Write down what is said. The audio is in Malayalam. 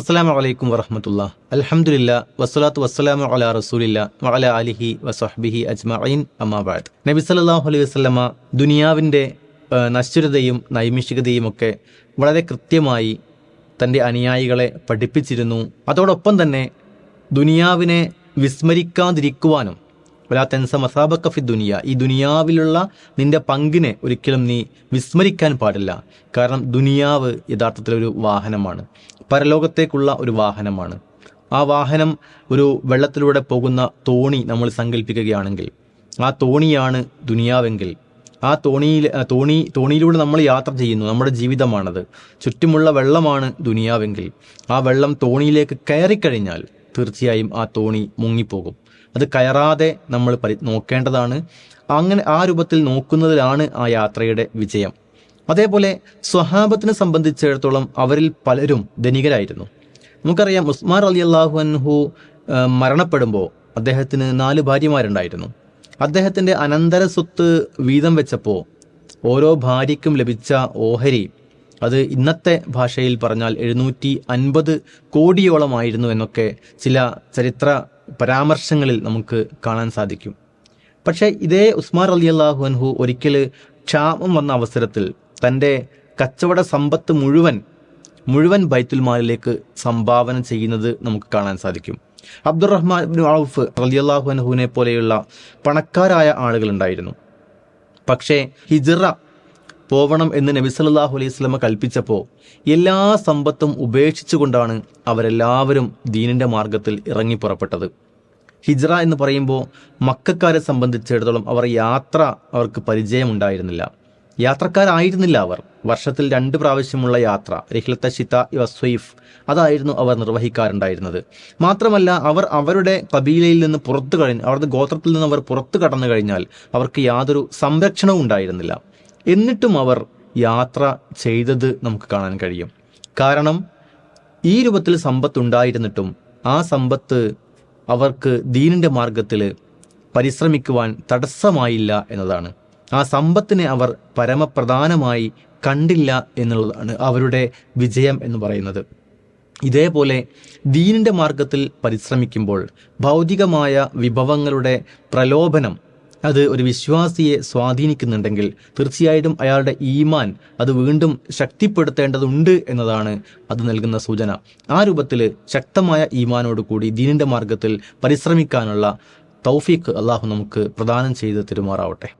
അസ്സലാമു അലൈക്കും വറഹ്മത്തുള്ളാഹി. അൽഹംദുലില്ലാഹ് വസ്സലാത്തു വസ്സലാമു അലാ റസൂലില്ലാഹ് വഅലാ ആലിഹി വസഹ്ബിഹി അജ്മഈൻ അമ്മാ ബഅദ്. നബി സല്ലല്ലാഹു അലൈഹി വസല്ലമ ദുനിയാവിൻ്റെ നശ്വരതയും നൈമിഷികതയും ഒക്കെ വളരെ കൃത്യമായി തൻ്റെ അനുയായികളെ പഠിപ്പിച്ചിരുന്നു. അതോടൊപ്പം തന്നെ ദുനിയാവിനെ വിസ്മരിക്കാതിരിക്കുവാനും വലാ തൻസ മസാബക ഫി ദുനിയ, ഈ ദുനിയാവിലുള്ള നിന്റെ പങ്കിനെ ഒരിക്കലും നീ വിസ്മരിക്കാൻ പാടില്ല. കാരണം ദുനിയാവ് യഥാർത്ഥത്തിലൊരു വാഹനമാണ്, പരലോകത്തേക്കുള്ള ഒരു വാഹനമാണ്. ആ വാഹനം ഒരു വെള്ളത്തിലൂടെ പോകുന്ന തോണി നമ്മൾ സങ്കല്പിക്കുകയാണെങ്കിൽ, ആ തോണിയാണ് ദുനിയാവെങ്കിൽ, ആ തോണിയിലൂടെ നമ്മൾ യാത്ര ചെയ്യുന്നു, നമ്മുടെ ജീവിതമാണത്. ചുറ്റുമുള്ള വെള്ളമാണ് ദുനിയാവെങ്കിൽ, ആ വെള്ളം തോണിയിലേക്ക് കയറിക്കഴിഞ്ഞാൽ തീർച്ചയായും ആ തോണി മുങ്ങിപ്പോകും. അത് കയറാതെ നമ്മൾ നോക്കേണ്ടതാണ്. അങ്ങനെ ആ രൂപത്തിൽ നോക്കുന്നതിലാണ് ആ യാത്രയുടെ വിജയം. അതേപോലെ സ്വഹാബത്തിനെ സംബന്ധിച്ചിടത്തോളം അവരിൽ പലരും ധനികരായിരുന്നു. നമുക്കറിയാം, ഉസ്മാൻ റളിയല്ലാഹു അൻഹു മരണപ്പെടുമ്പോൾ അദ്ദേഹത്തിന് 4 ഭാര്യമാരുണ്ടായിരുന്നു. അദ്ദേഹത്തിൻ്റെ അനന്തര സ്വത്ത് വീതം വെച്ചപ്പോൾ ഓരോ ഭാര്യയ്ക്കും ലഭിച്ച ഓഹരി അത് ഇന്നത്തെ ഭാഷയിൽ പറഞ്ഞാൽ 750 കോടിയോളമായിരുന്നു എന്നൊക്കെ ചില ചരിത്ര പരാമർശങ്ങളിൽ നമുക്ക് കാണാൻ സാധിക്കും. പക്ഷേ ഇതേ ഉസ്മാൻ റളിയല്ലാഹു അൻഹു ഒരിക്കൽ ക്ഷാമം വന്ന അവസരത്തിൽ തൻ്റെ കച്ചവട സമ്പത്ത് മുഴുവൻ ബൈത്തുൽ മാലിലേക്ക് സംഭാവന ചെയ്യുന്നത് നമുക്ക് കാണാൻ സാധിക്കും. അബ്ദുറഹ്മാൻ ഇബ്നു ഔഫ് റളിയല്ലാഹു അൻഹുവിനെ പോലെയുള്ള പണക്കാരായ ആളുകളുണ്ടായിരുന്നു. പക്ഷേ ഹിജ്റ പോവണം എന്ന് നബി സല്ലല്ലാഹു അലൈഹി വസല്ലമ കൽപ്പിച്ചപ്പോൾ എല്ലാ സമ്പത്തും ഉപേക്ഷിച്ചുകൊണ്ടാണ് അവരെല്ലാവരും ദീനിൻ്റെ മാർഗത്തിൽ ഇറങ്ങി പുറപ്പെട്ടത്. ഹിജ്റ എന്ന് പറയുമ്പോൾ മക്കക്കാരെ സംബന്ധിച്ചിടത്തോളം അവർക്ക് പരിചയമുണ്ടായിരുന്നില്ല, യാത്രക്കാരായിരുന്നില്ല അവർ. വർഷത്തിൽ 2 പ്രാവശ്യമുള്ള യാത്ര, റിഹ്ലത്ത ശിതാ വസ്വൈഫ്, അതായിരുന്നു അവർ നിർവഹിക്കാറുണ്ടായിരുന്നത്. മാത്രമല്ല, അവർ അവരുടെ കബീലയിൽ നിന്ന് അവരുടെ ഗോത്രത്തിൽ നിന്ന് അവർ പുറത്തു കടന്നു കഴിഞ്ഞാൽ അവർക്ക് യാതൊരു സംരക്ഷണവും ഉണ്ടായിരുന്നില്ല. എന്നിട്ടും അവർ യാത്ര ചെയ്തത് നമുക്ക് കാണാൻ കഴിയും. കാരണം ഈ രൂപത്തിൽ സമ്പത്തുണ്ടായിരുന്നിട്ടും ആ സമ്പത്ത് അവർക്ക് ദീനിൻ്റെ മാർഗത്തിൽ പരിശ്രമിക്കുവാൻ തടസ്സമായില്ല എന്നതാണ്. ആ സമ്പത്തിനെ അവർ പരമപ്രധാനമായി കണ്ടില്ല എന്നുള്ളതാണ് അവരുടെ വിജയം എന്ന് പറയുന്നത്. ഇതേപോലെ ദീനിൻ്റെ മാർഗത്തിൽ പരിശ്രമിക്കുമ്പോൾ ഭൗതികമായ വിഭവങ്ങളുടെ പ്രലോഭനം അത് ഒരു വിശ്വാസിയെ സ്വാധീനിക്കുന്നുണ്ടെങ്കിൽ തീർച്ചയായിട്ടും അയാളുടെ ഈമാൻ അത് വീണ്ടും ശക്തിപ്പെടുത്തേണ്ടതുണ്ട് എന്നതാണ് അത് നൽകുന്ന സൂചന. ആ രൂപത്തിൽ ശക്തമായ ഈമാനോടുകൂടി ദീനിൻ്റെ മാർഗത്തിൽ പരിശ്രമിക്കാനുള്ള തൗഫീഖ് അള്ളാഹു നമുക്ക് പ്രദാനം ചെയ്ത് തരുമാറാവട്ടെ.